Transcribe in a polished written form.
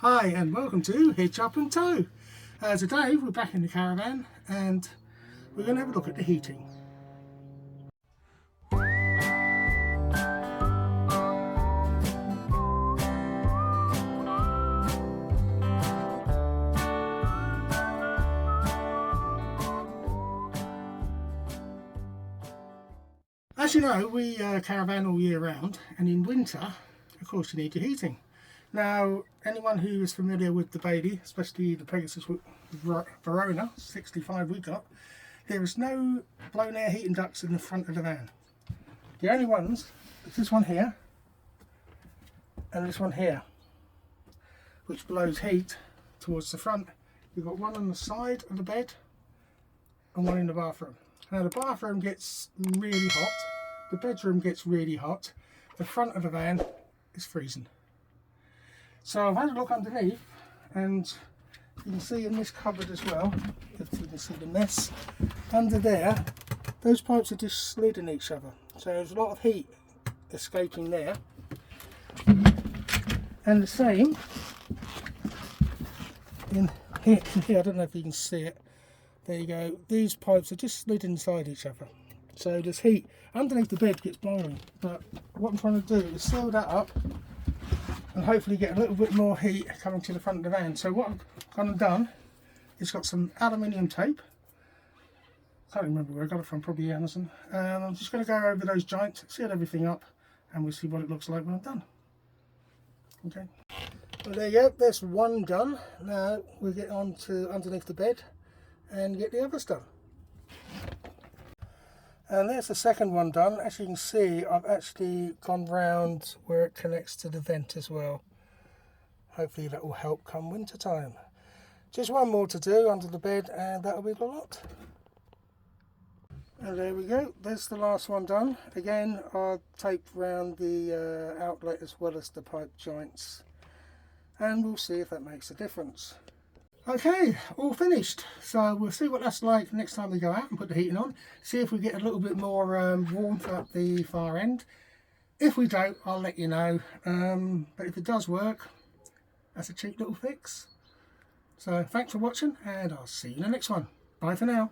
Hi and welcome to Hitch Up and Tow. Today we're back in the caravan and we're going to have a look at the heating. As you know, we caravan all year round, and in winter of course you need your heating. Now, anyone who is familiar with the Bailey, especially the Pegasus Verona 65 we got, there is no blown air heating ducts in the front of the van. The only ones is this one here and this one here, which blows heat towards the front. We've got one on the side of the bed and one in the bathroom. Now the bathroom gets really hot, the bedroom gets really hot, the front of the van is freezing. So I've had a look underneath, and you can see in this cupboard as well, if you can see the mess under there, those pipes are just slid in each other, so there's a lot of heat escaping there. And the same in here, I don't know if you can see it, there you go, these pipes are just slid inside each other, so there's heat underneath. The bed gets boiling, but what I'm trying to do is seal that up and hopefully get a little bit more heat coming to the front of the van. So what I've kind of done is got some aluminium tape. I can't remember where I got it from, probably Amazon. And I'm just going to go over those joints, seal everything up, and we'll see what it looks like when I'm done. Okay. Well, there you go, there's one done. Now we'll get on to underneath the bed and get the others done. And there's the second one done. As you can see, I've actually gone round where it connects to the vent as well. Hopefully that will help come winter time. Just one more to do under the bed and that'll be the lot. And there we go, there's the last one done. Again, I'll tape round the outlet as well as the pipe joints, and we'll see if that makes a difference. Okay, all finished. So we'll see what that's like next time we go out and put the heating on. See if we get a little bit more warmth at the far end. If we don't, I'll let you know. But if it does work, that's a cheap little fix. So thanks for watching, and I'll see you in the next one. Bye for now.